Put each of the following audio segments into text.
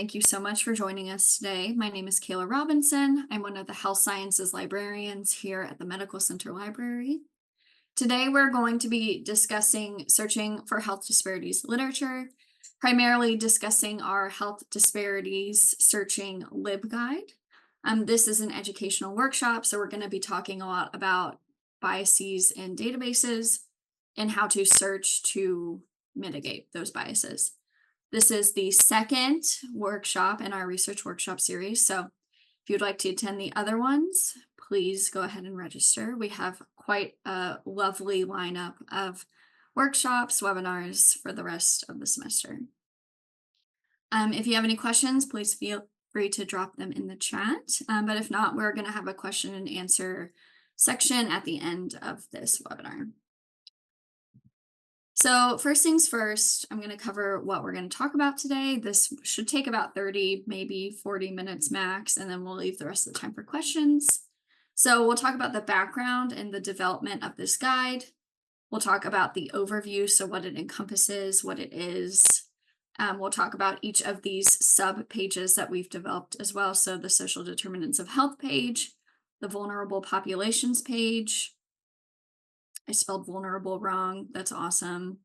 thank you so much for joining us today. My name is Cayla Robinson. I'm one of the health sciences librarians here at the Medical Center Library. Today, we're going to be discussing searching for health disparities literature, primarily discussing our health disparities searching LibGuide. This is an educational workshop, so we're going to be talking a lot about biases in databases and how to search to mitigate those biases. This is the second workshop in our research workshop series. So if you'd like to attend the other ones, please go ahead and register. We have quite a lovely lineup of workshops, webinars for the rest of the semester. If you have any questions, please feel free to drop them in the chat. But if not, we're going to have a question and answer section at the end of this webinar. So first things first, I'm going to cover what we're going to talk about today. This should take about 30, maybe 40 minutes max, and then we'll leave the rest of the time for questions. So we'll talk about the background and the development of this guide. We'll talk about the overview, so what it encompasses, what it is. We'll talk about each of these sub pages that we've developed as well. So the social determinants of health page, the vulnerable populations page. I spelled vulnerable wrong. That's awesome.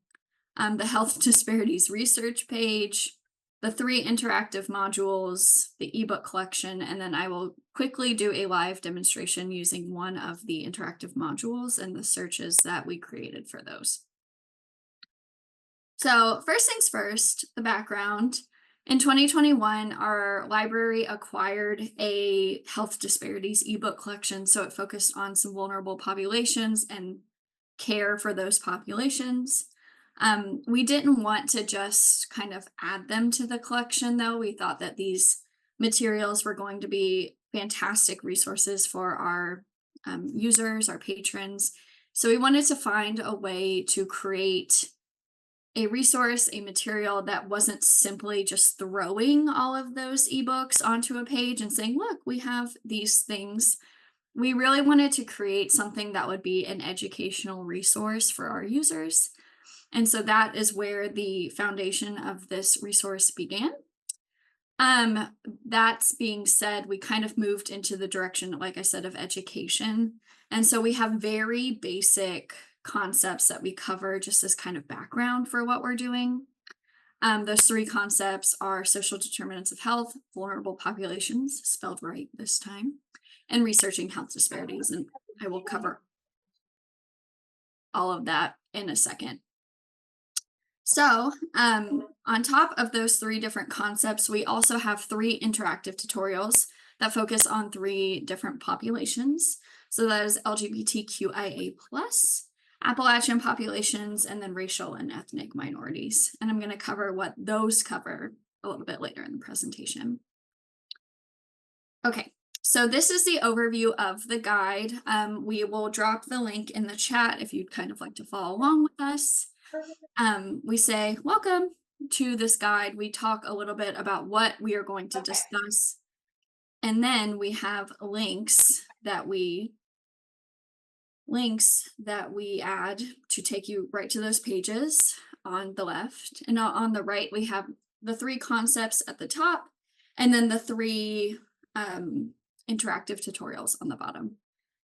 The health disparities research page, the 3 interactive modules, the ebook collection, and then I will quickly do a live demonstration using one of the interactive modules and the searches that we created for those. So first things first, the background. In 2021, our library acquired a health disparities ebook collection, so it focused on some vulnerable populations and care for those populations. We didn't want to just kind of add them to the collection, though. We thought that these materials were going to be fantastic resources for our users, our patrons. So we wanted to find a way to create a resource, a material that wasn't simply just throwing all of those ebooks onto a page and saying, look, we have these things. We really wanted to create something that would be an educational resource for our users. And so that is where the foundation of this resource began. That's being said, we kind of moved into the direction, like I said, of education. And so we have very basic concepts that we cover just as kind of background for what we're doing. Those 3 concepts are social determinants of health, vulnerable populations, spelled right this time, and researching health disparities. And I will cover all of that in a second. So on top of those 3 different concepts, we also have 3 interactive tutorials that focus on 3 different populations. So that is LGBTQIA+, Appalachian populations, and then racial and ethnic minorities. And I'm going to cover what those cover a little bit later in the presentation. Okay. So this is the overview of the guide. We will drop the link in the chat if you'd kind of like to follow along with us. We say, welcome to this guide. We talk a little bit about what we are going to discuss. And then we have links that we add to take you right to those pages on the left. And on the right, we have the 3 concepts at the top, and then the 3 interactive tutorials on the bottom.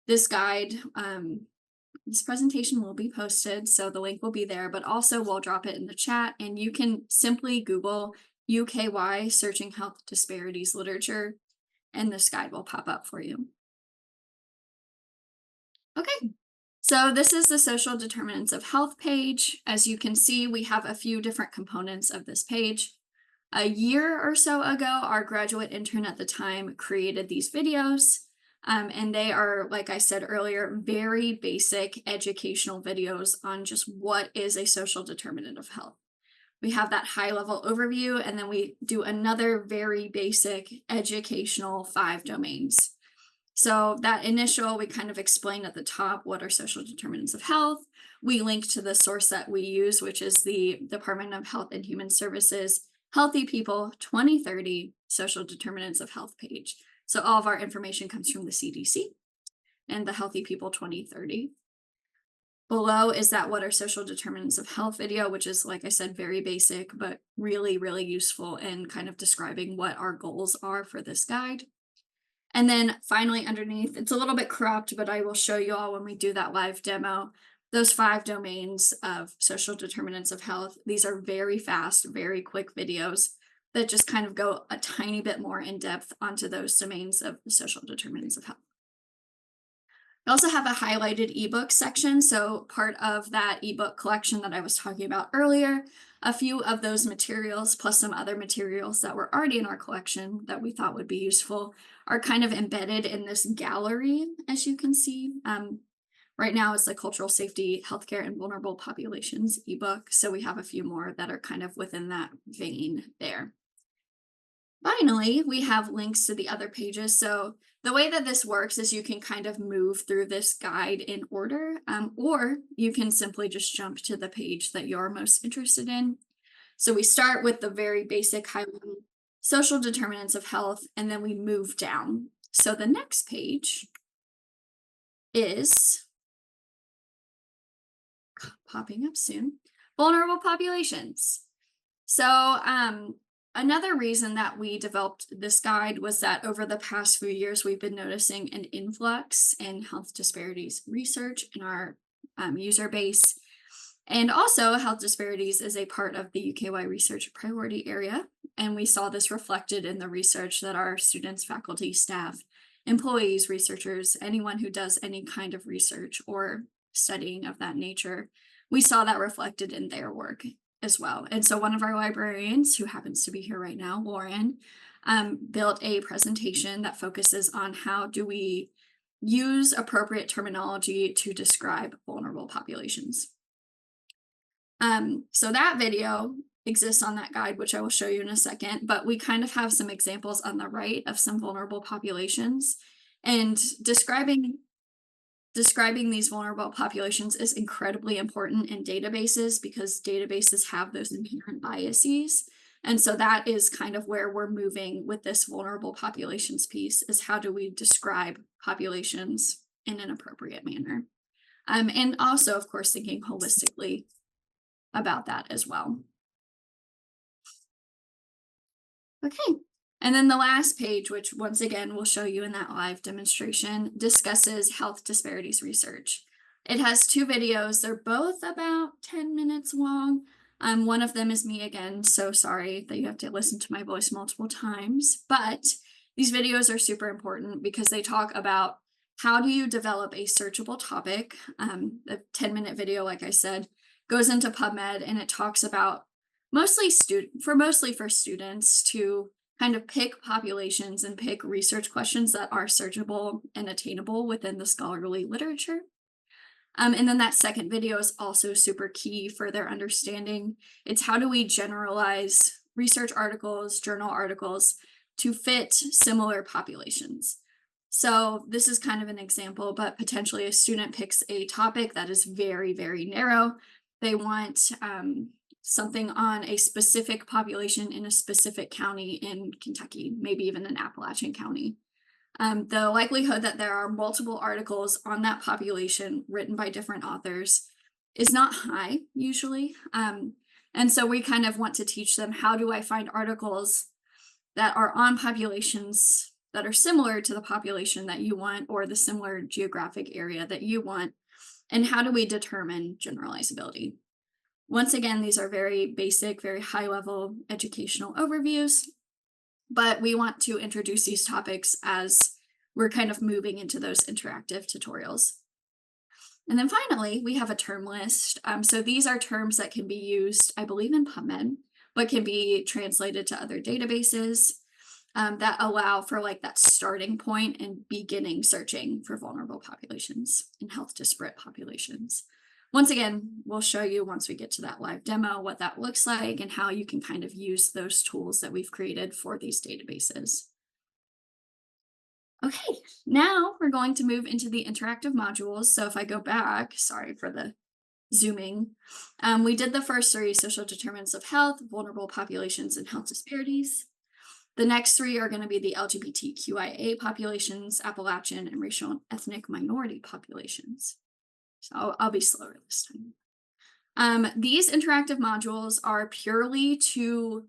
This guide, this presentation will be posted, so the link will be there, but also we'll drop it in the chat, and you can simply Google UKY searching health disparities literature, and this guide will pop up for you. Okay, so this is the social determinants of health page. As you can see, we have a few different components of this page. A year or so ago, our graduate intern at the time created these videos, and they are, like I said earlier, very basic educational videos on just what is a social determinant of health. We have that high-level overview, and then we do another very basic educational 5 domains. So that initial, we kind of explain at the top what are social determinants of health. We link to the source that we use, which is the Department of Health and Human Services Healthy People 2030 Social Determinants of Health page. So all of our information comes from the CDC and the Healthy People 2030. Below is that what are social determinants of health video, which is, like I said, very basic, but really, really useful in kind of describing what our goals are for this guide. And then finally underneath, it's a little bit cropped, but I will show you all when we do that live demo, those 5 domains of social determinants of health. These are very fast, very quick videos that just kind of go a tiny bit more in depth onto those domains of the social determinants of health. I also have a highlighted ebook section. So part of that ebook collection that I was talking about earlier, a few of those materials plus some other materials that were already in our collection that we thought would be useful are kind of embedded in this gallery, as you can see. Right now it's the Cultural Safety, Healthcare, and Vulnerable Populations ebook. So we have a few more that are kind of within that vein there. Finally, we have links to the other pages. So the way that this works is you can kind of move through this guide in order, or you can simply just jump to the page that you're most interested in. So we start with the very basic highlighted social determinants of health, and then we move down. So the next page is popping up soon, vulnerable populations. So another reason that we developed this guide was that over the past few years, we've been noticing an influx in health disparities research in our user base. And also, health disparities is a part of the UKY research priority area. And we saw this reflected in the research that our students, faculty, staff, employees, researchers, anyone who does any kind of research or studying of that nature, we saw that reflected in their work as well. And so one of our librarians, who happens to be here right now, Lauren, built a presentation that focuses on how do we use appropriate terminology to describe vulnerable populations. So that video exists on that guide, which I will show you in a second, but we kind of have some examples on the right of some vulnerable populations, and describing these vulnerable populations is incredibly important in databases because databases have those inherent biases. And so that is kind of where we're moving with this vulnerable populations piece, is how do we describe populations in an appropriate manner? And also, of course, thinking holistically about that as well. Okay. And then the last page, which once again we'll show you in that live demonstration, discusses health disparities research. It has 2 videos. They're both about 10 minutes long. One of them is me again, so sorry that you have to listen to my voice multiple times, but these videos are super important because they talk about how do you develop a searchable topic. The 10-minute video, like I said, goes into PubMed, and it talks about mostly for students to kind of pick populations and pick research questions that are searchable and attainable within the scholarly literature. And then that second video is also super key for their understanding. It's how do we generalize research articles, journal articles to fit similar populations. So this is kind of an example, but potentially a student picks a topic that is very, very narrow. They want something on a specific population in a specific county in Kentucky, maybe even an Appalachian county. The likelihood that there are multiple articles on that population written by different authors is not high usually. And so we kind of want to teach them, how do I find articles that are on populations that are similar to the population that you want, or the similar geographic area that you want, and how do we determine generalizability? Once again, these are very basic, very high level educational overviews, but we want to introduce these topics as we're kind of moving into those interactive tutorials. And then finally, we have a term list. So these are terms that can be used, I believe, in PubMed, but can be translated to other databases that allow for like that starting point and beginning searching for vulnerable populations and health disparate populations. Once again, we'll show you once we get to that live demo what that looks like and how you can kind of use those tools that we've created for these databases. Okay, now we're going to move into the interactive modules. So if I go back, sorry for the zooming, we did the first 3, social determinants of health, vulnerable populations, and health disparities. The next 3 are going to be the LGBTQIA populations, Appalachian, and racial and ethnic minority populations. So I'll be slower this time. These interactive modules are purely to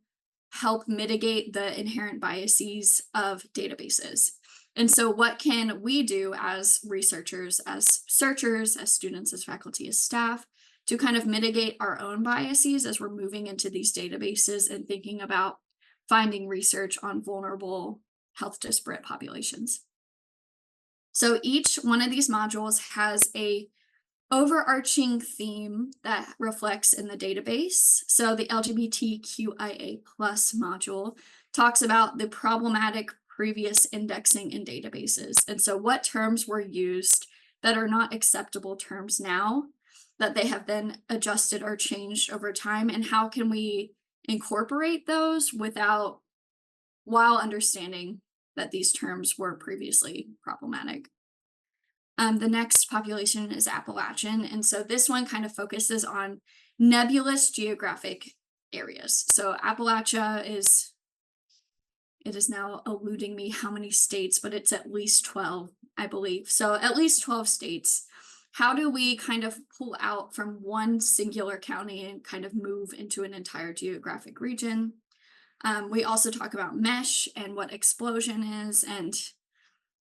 help mitigate the inherent biases of databases. And so, what can we do as researchers, as searchers, as students, as faculty, as staff to kind of mitigate our own biases as we're moving into these databases and thinking about finding research on vulnerable, health disparate populations? So, each one of these modules has a overarching theme that reflects in the database. So the LGBTQIA plus module talks about the problematic previous indexing in databases. And so what terms were used that are not acceptable terms now, that they have been adjusted or changed over time, and how can we incorporate those without while understanding that these terms were previously problematic. The next population is Appalachian, and so this one kind of focuses on nebulous geographic areas. So Appalachia is, it is now eluding me how many states, but it's at least 12, I believe. So at least 12 states. How do we kind of pull out from one singular county and kind of move into an entire geographic region? We also talk about mesh and what explosion is, and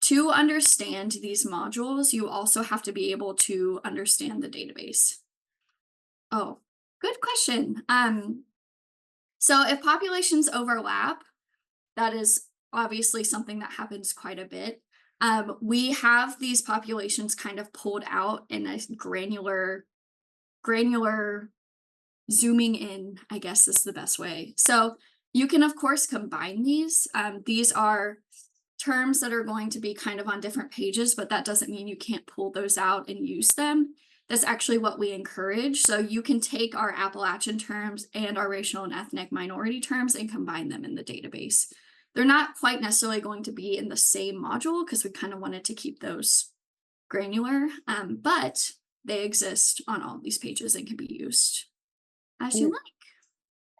to understand these modules, you also have to be able to understand the database. Oh, good question. So if populations overlap, that is obviously something that happens quite a bit. We have these populations kind of pulled out in a granular zooming in, I guess is the best way. So you can of course combine these. These are terms that are going to be kind of on different pages, but that doesn't mean you can't pull those out and use them. That's actually what we encourage. So you can take our Appalachian terms and our racial and ethnic minority terms and combine them in the database. They're not quite necessarily going to be in the same module because we kind of wanted to keep those granular, but they exist on all these pages and can be used as you And like.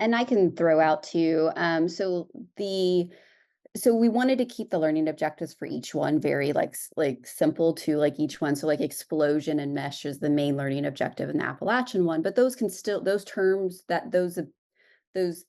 and I can throw out too. So we wanted to keep the learning objectives for each one very like simple to like each one. So like explosion and mesh is the main learning objective in the Appalachian one, but those can still those terms that those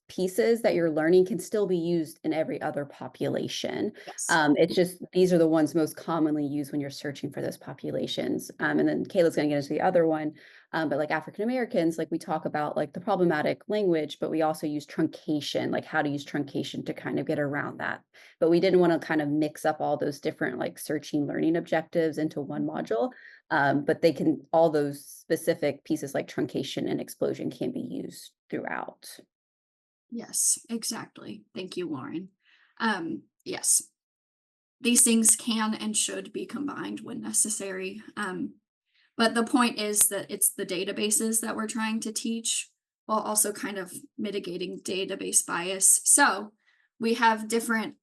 pieces that you're learning can still be used in every other population. Yes. It's just these are the ones most commonly used when you're searching for those populations. And then Kayla's going to get into the other one. But like African Americans, like we talk about like the problematic language, but we also use truncation, like how to use truncation to kind of get around that. But we didn't want to kind of mix up all those different like searching learning objectives into one module. But they can, all those specific pieces like truncation and explosion can be used throughout. Yes, exactly. Thank you, Lauren. Yes, these things can and should be combined when necessary. But the point is that it's the databases that we're trying to teach while also kind of mitigating database bias. So we have different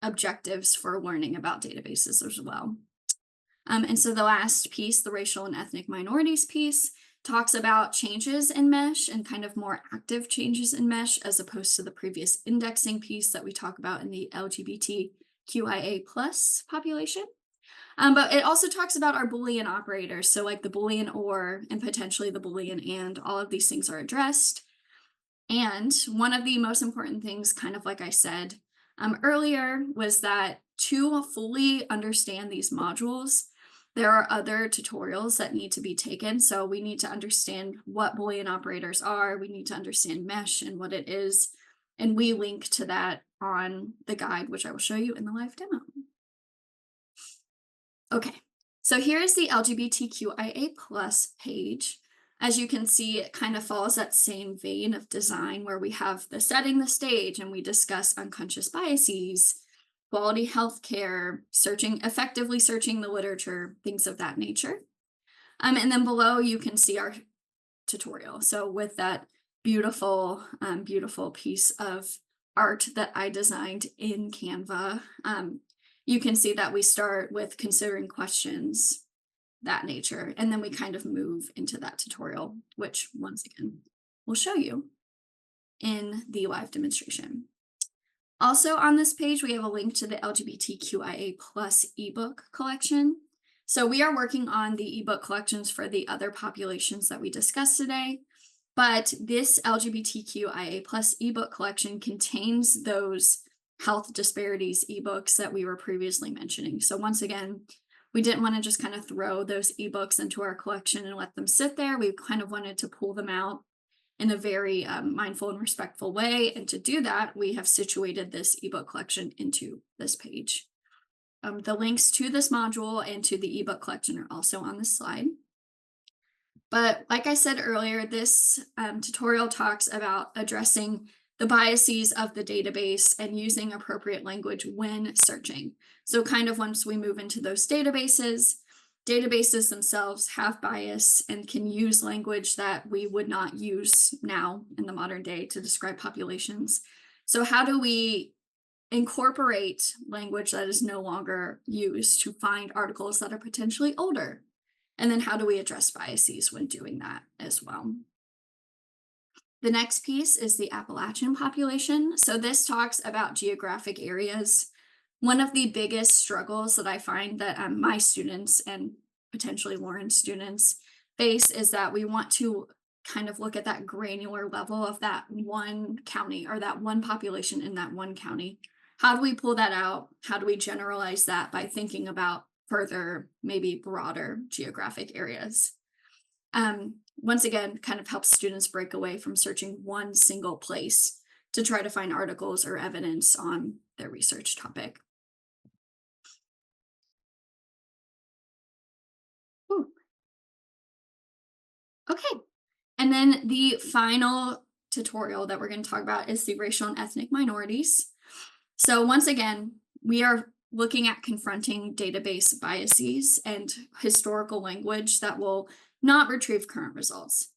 objectives for learning about databases as well. And so the last piece, the racial and ethnic minorities piece, talks about changes in mesh and kind of more active changes in mesh as opposed to the previous indexing piece that we talk about in the LGBTQIA plus population. But it also talks about our Boolean operators. So like the Boolean or and potentially the Boolean and all of these things are addressed. And one of the most important things, kind of like I said earlier, was that to fully understand these modules, there are other tutorials that need to be taken. So we need to understand what Boolean operators are. We need to understand mesh and what it is. And we link to that on the guide, which I will show you in the live demo. Okay, so here is the LGBTQIA plus page. As you can see, it kind of follows that same vein of design where we have the setting the stage and we discuss unconscious biases, quality healthcare, effectively searching the literature, things of that nature. And then below you can see our tutorial. So with that beautiful piece of art that I designed in Canva, you can see that we start with considering questions, that nature, and then we kind of move into that tutorial, which once again, we'll show you in the live demonstration. Also on this page, we have a link to the LGBTQIA plus ebook collection. So we are working on the ebook collections for the other populations that we discussed today. But this LGBTQIA plus ebook collection contains those health disparities ebooks that we were previously mentioning. So once again, we didn't want to just kind of throw those ebooks into our collection and let them sit there. We kind of wanted to pull them out in a very mindful and respectful way. And to do that, we have situated this ebook collection into this page. The links to this module and to the ebook collection are also on this slide. But like I said earlier, this tutorial talks about addressing the biases of the database and using appropriate language when searching. So kind of once we move into those databases, databases themselves have bias and can use language that we would not use now in the modern day to describe populations. So how do we incorporate language that is no longer used to find articles that are potentially older? And then how do we address biases when doing that as well? The next piece is the Appalachian population. So this talks about geographic areas. One of the biggest struggles that I find that my students and potentially Lauren's students face is that we want to kind of look at that granular level of that one county or that one population in that one county. How do we pull that out? How do we generalize that by thinking about further, maybe broader geographic areas? Once again, kind of helps students break away from searching one single place to try to find articles or evidence on their research topic. Ooh, okay. And then the final tutorial that we're going to talk about is the racial and ethnic minorities. So once again, we are looking at confronting database biases and historical language that will not retrieve current results.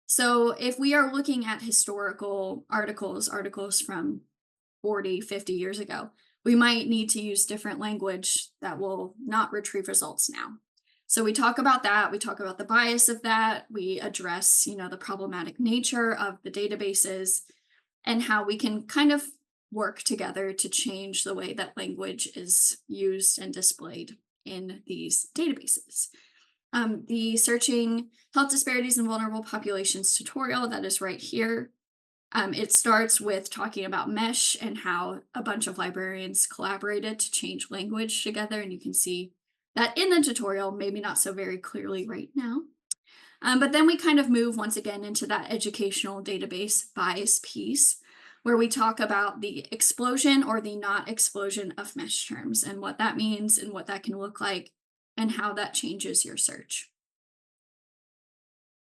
So if we are looking at historical articles from 40, 50 years ago, we might need to use different language that will not retrieve results now. So we talk about that, we talk about the bias of that, we address, the problematic nature of the databases and how we can kind of work together to change the way that language is used and displayed in these databases. The Searching Health Disparities in Vulnerable Populations tutorial that is right here. It starts with talking about mesh and how a bunch of librarians collaborated to change language together. And you can see that in the tutorial, maybe not so very clearly right now. But then we kind of move once again into that educational database bias piece, where we talk about the explosion or the not explosion of mesh terms and what that means and what that can look like and how that changes your search.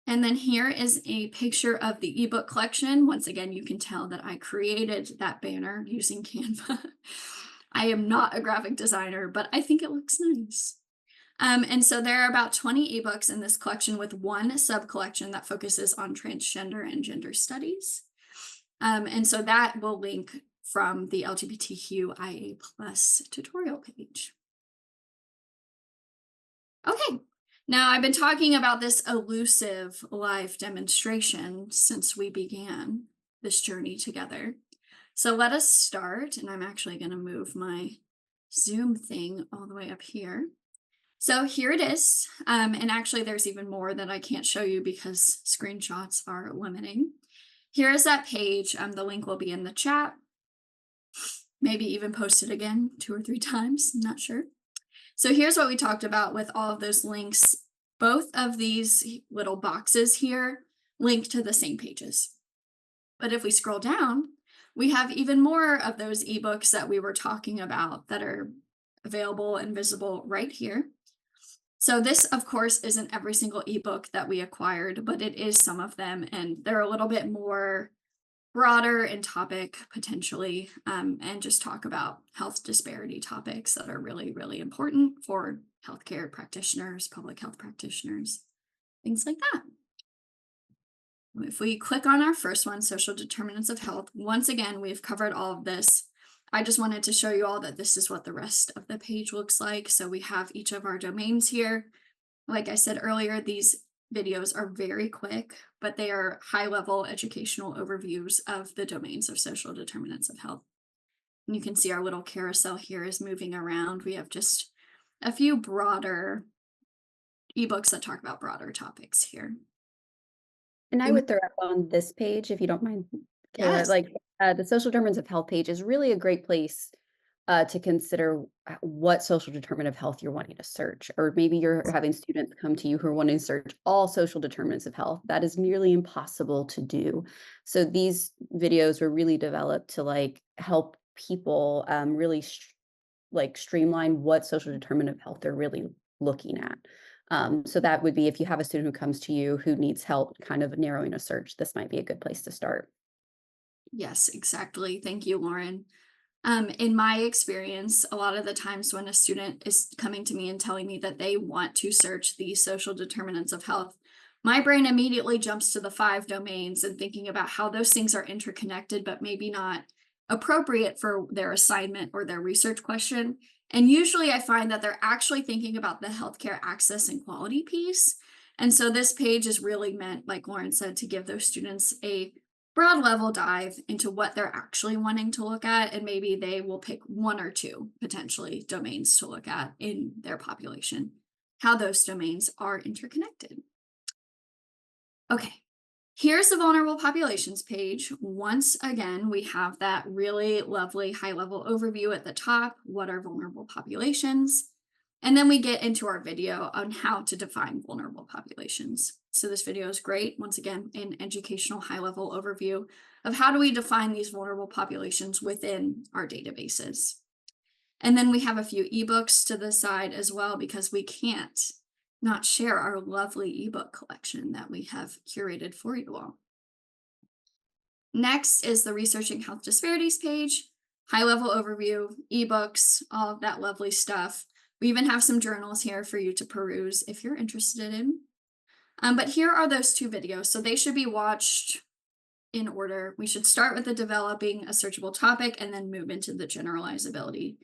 And then here is a picture of the ebook collection. Once again, you can tell that I created that banner using Canva. I am not a graphic designer, but I think it looks nice. And so there are about 20 ebooks in this collection with one sub-collection that focuses on transgender and gender studies. And so that will link from the LGBTQIA plus tutorial page. Okay, now I've been talking about this elusive live demonstration since we began this journey together. So let us start, and I'm actually going to move my Zoom thing all the way up here. So here it is. And actually there's even more that I can't show you because screenshots are limiting. Here is that page. The link will be in the chat. Maybe even posted again 2 or 3 times, I'm not sure. So here's what we talked about with all of those links. Both of these little boxes here link to the same pages. But if we scroll down, we have even more of those ebooks that we were talking about that are available and visible right here. So this, of course, isn't every single ebook that we acquired, but it is some of them, and they're a little bit more broader in topic potentially, and just talk about health disparity topics that are really, really important for healthcare practitioners, public health practitioners, things like that. If we click on our first one, social determinants of health, once again, we've covered all of this. I just wanted to show you all that this is what the rest of the page looks like. So we have each of our domains here. Like I said earlier, these videos are very quick, but they are high-level educational overviews of the domains of social determinants of health. And you can see our little carousel here is moving around. We have just a few broader ebooks that talk about broader topics here. And I Um, would throw up on this page, if you don't mind, Kayla, Yes. like, the social determinants of health page is really a great place, to consider what social determinant of health you're wanting to search, or maybe you're having students come to you who are wanting to search all social determinants of health. That is nearly impossible to do. So these videos were really developed to like help people really like streamline what social determinant of health they're really looking at. So that would be if you have a student who comes to you who needs help kind of narrowing a search, this might be a good place to start. Yes, exactly. Thank you, Lauren. In my experience, a lot of the times when a student is coming to me and telling me that they want to search the social determinants of health, my brain immediately jumps to the five domains and thinking about how those things are interconnected, but maybe not appropriate for their assignment or their research question. And usually I find that they're actually thinking about the healthcare access and quality piece. And so this page is really meant, like Lauren said, to give those students a broad level dive into what they're actually wanting to look at, and maybe they will pick one or two potentially domains to look at in their population, how those domains are interconnected. Okay, here's the vulnerable populations page. Once again, we have that really lovely high level overview at the top. What are vulnerable populations? And then we get into our video on how to define vulnerable populations. So this video is great. Once again, an educational high level overview of how do we define these vulnerable populations within our databases. And then we have a few ebooks to the side as well, because we can't not share our lovely ebook collection that we have curated for you all. Next is the Researching Health Disparities page, high level overview, ebooks, all of that lovely stuff. We even have some journals here for you to peruse if you're interested in. But here are those two videos. So they should be watched in order. We should start with the developing a searchable topic and then move into the generalizability.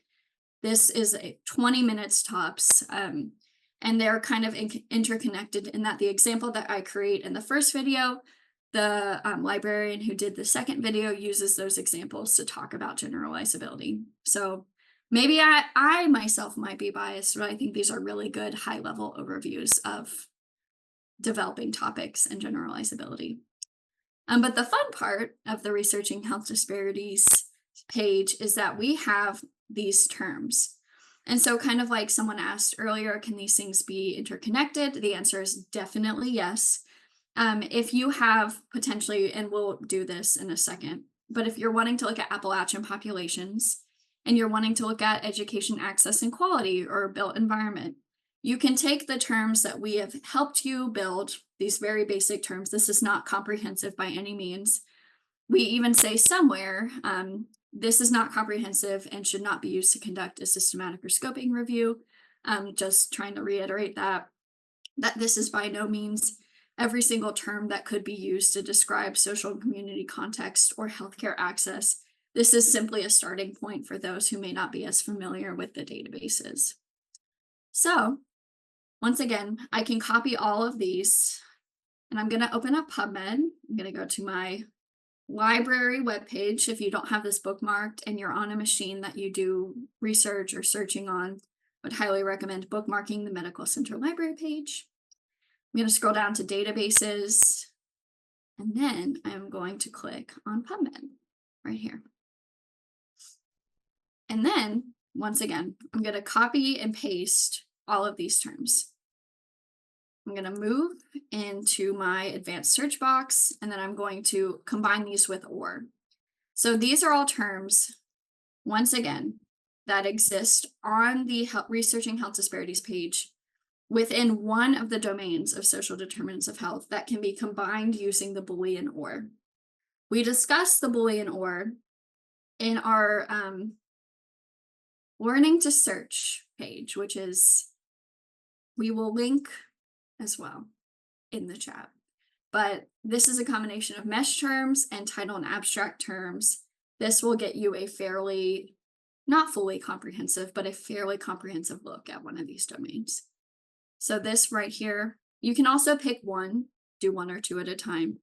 This is a 20 minutes tops. And they're kind of interconnected in that the example that I create in the first video, the librarian who did the second video uses those examples to talk about generalizability. So maybe I myself might be biased, but I think these are really good high level overviews of developing topics and generalizability. But the fun part of the Researching Health Disparities page is that we have these terms. And so, kind of like someone asked earlier, can these things be interconnected? The answer is definitely yes. If you have potentially, and we'll do this in a second, but if you're wanting to look at Appalachian populations and you're wanting to look at education access and quality or built environment, you can take the terms that we have helped you build, these very basic terms. This is not comprehensive by any means. We even say somewhere, this is not comprehensive and should not be used to conduct a systematic or scoping review. Just trying to reiterate that this is by no means every single term that could be used to describe social and community context or healthcare access. This is simply a starting point for those who may not be as familiar with the databases. So once again, I can copy all of these, and I'm going to open up PubMed. I'm going to go to my library webpage. If you don't have this bookmarked and you're on a machine that you do research or searching on, I would highly recommend bookmarking the Medical Center Library page. I'm going to scroll down to databases, and then I'm going to click on PubMed right here. And then, once again, I'm going to copy and paste all of these terms. I'm going to move into my advanced search box, and then I'm going to combine these with OR. So these are all terms, once again, that exist on the Researching Health Disparities page within one of the domains of social determinants of health that can be combined using the Boolean OR. We discussed the Boolean OR in our learning to search page, which is, we will link as well in the chat. But this is a combination of mesh terms and title and abstract terms. This will get you a fairly, not fully comprehensive, but a fairly comprehensive look at one of these domains. So this right here, you can also pick one, do one or two at a time.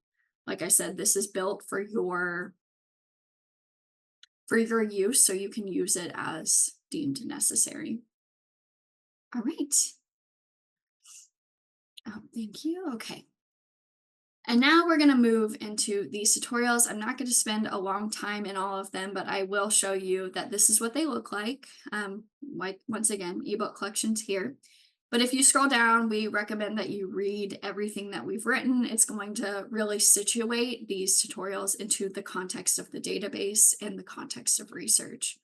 Like I said, this is built for your use, so you can use it as deemed necessary. All right. Oh, thank you. Okay. And now we're going to move into these tutorials. I'm not going to spend a long time in all of them, but I will show you that this is what they look like. Like once again, ebook collections here. But if you scroll down, we recommend that you read everything that we've written. It's going to really situate these tutorials into the context of the database and the context of research.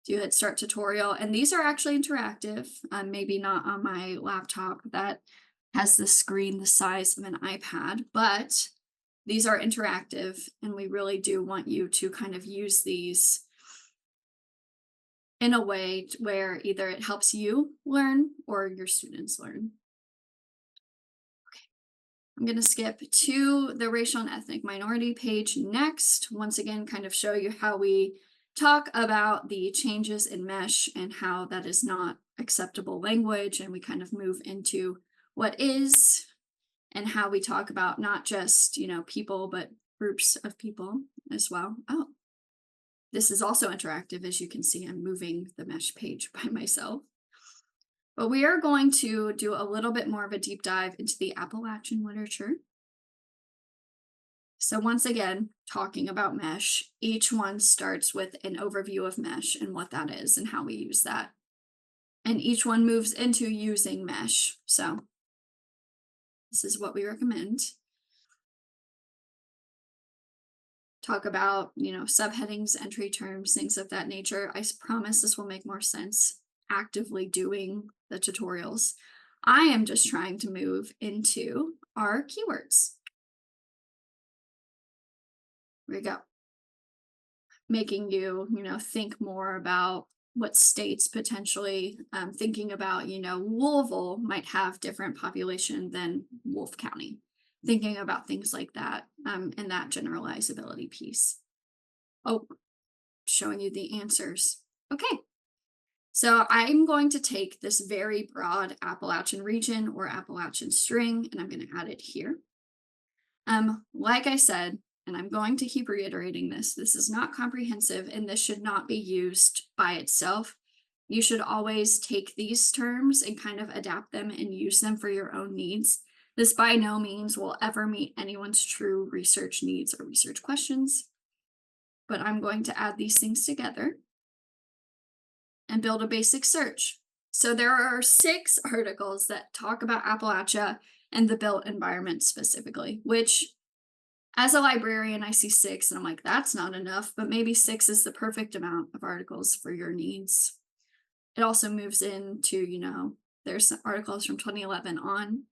So you hit start tutorial, and these are actually interactive, maybe not on my laptop that has the screen the size of an iPad, but these are interactive, and we really do want you to kind of use these in a way where either it helps you learn or your students learn. I'm going to skip to the racial and ethnic minority page next. Once again, kind of show you how we talk about the changes in mesh and how that is not acceptable language. And we kind of move into what is and how we talk about not just, people, but groups of people as well. Oh, this is also interactive. As you can see, I'm moving the mesh page by myself. But we are going to do a little bit more of a deep dive into the Appalachian literature. So once again, talking about mesh, each one starts with an overview of mesh and what that is and how we use that. And each one moves into using mesh. So this is what we recommend. Talk about, subheadings, entry terms, things of that nature. I promise this will make more sense actively doing the tutorials. I am just trying to move into our keywords. Here we go. Making you, think more about what states potentially, thinking about, Louisville might have different population than Wolfe County. Thinking about things like that, and that generalizability piece. Oh, showing you the answers. Okay, so I'm going to take this very broad Appalachian region or Appalachian string, and I'm going to add it here. Like I said, and I'm going to keep reiterating this is not comprehensive and this should not be used by itself. You should always take these terms and kind of adapt them and use them for your own needs. This by no means will ever meet anyone's true research needs or research questions, but I'm going to add these things together and build a basic search. So there are 6 articles that talk about Appalachia and the built environment specifically, which as a librarian, I see 6 and I'm like, that's not enough, but maybe 6 is the perfect amount of articles for your needs. It also moves into, there's some articles from 2011 on,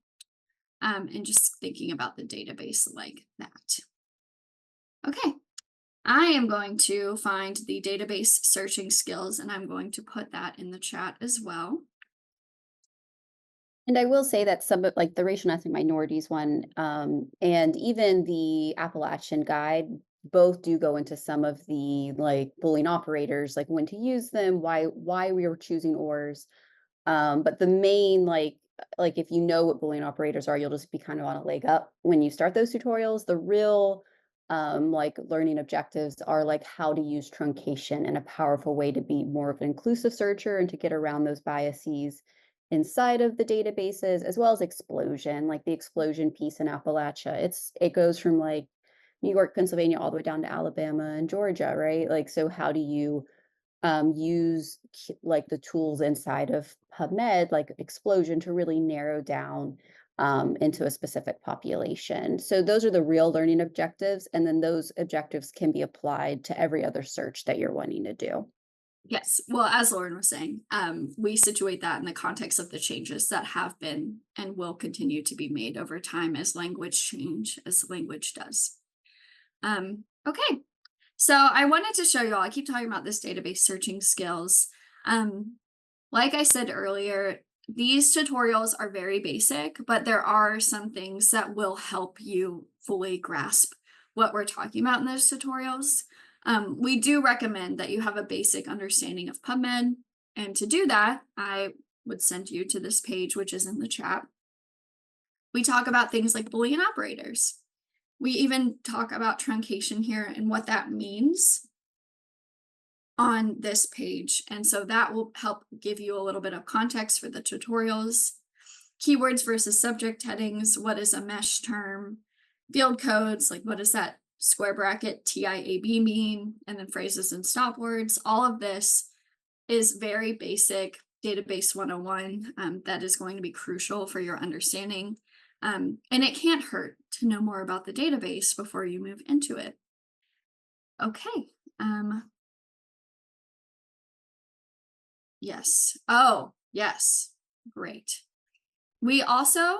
and just thinking about the database like that. Okay, I am going to find the database searching skills and I'm going to put that in the chat as well. And I will say that some of like the racial and ethnic minorities one, and even the Appalachian guide, both do go into some of the like Boolean operators, like when to use them, why we were choosing ors. But the main like if you know what Boolean operators are, you'll just be kind of on a leg up when you start those tutorials. The real like learning objectives are like how to use truncation in a powerful way to be more of an inclusive searcher and to get around those biases inside of the databases, as well as explosion, like the explosion piece in Appalachia. It goes from like New York, Pennsylvania, all the way down to Alabama and Georgia, right? Like, so how do you use like the tools inside of PubMed, like explosion, to really narrow down into a specific population. So those are the real learning objectives. And then those objectives can be applied to every other search that you're wanting to do. Yes. Well, as Lauren was saying, we situate that in the context of the changes that have been and will continue to be made over time as language change, as language does. Okay. So I wanted to show you all, I keep talking about this database searching skills. Like I said earlier, these tutorials are very basic, but there are some things that will help you fully grasp what we're talking about in those tutorials. We do recommend that you have a basic understanding of PubMed. And to do that, I would send you to this page, which is in the chat. We talk about things like Boolean operators. We even talk about truncation here and what that means on this page. And so that will help give you a little bit of context for the tutorials. keywords versus subject headings, what is a mesh term, field codes, like what does that square bracket TIAB mean, and then phrases and stop words. All of this is very basic database 101 that is going to be crucial for your understanding. And it can't hurt to know more about the database before you move into it. Okay. Yes. Oh, yes. Great. We also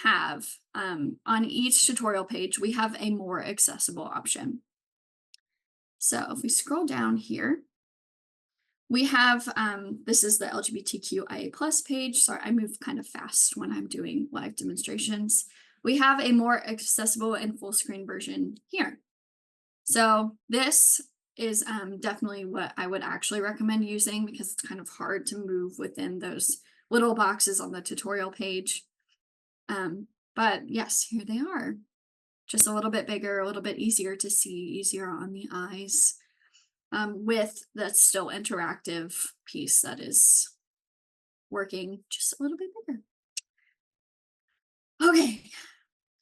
have on each tutorial page, we have a more accessible option. So if we scroll down here, we have this is the LGBTQIA plus page. Sorry, I move kind of fast when I'm doing live demonstrations. We have a more accessible and full screen version here. So this is definitely what I would actually recommend using because it's kind of hard to move within those little boxes on the tutorial page. But yes, here they are. Just a little bit bigger, a little bit easier to see, easier on the eyes, with that still interactive piece that is working just a little bit bigger. Okay,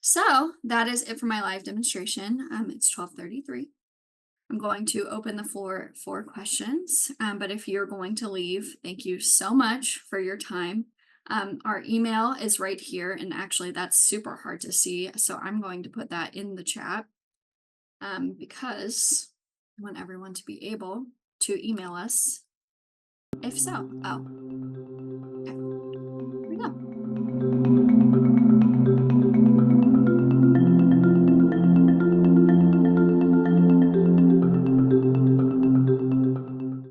so that is it for my live demonstration. It's 12:33. I'm going to open the floor for questions. But if you're going to leave, thank you so much for your time. Our email is right here, and actually, that's super hard to see. So I'm going to put that in the chat because I want everyone to be able to email us if so. Oh,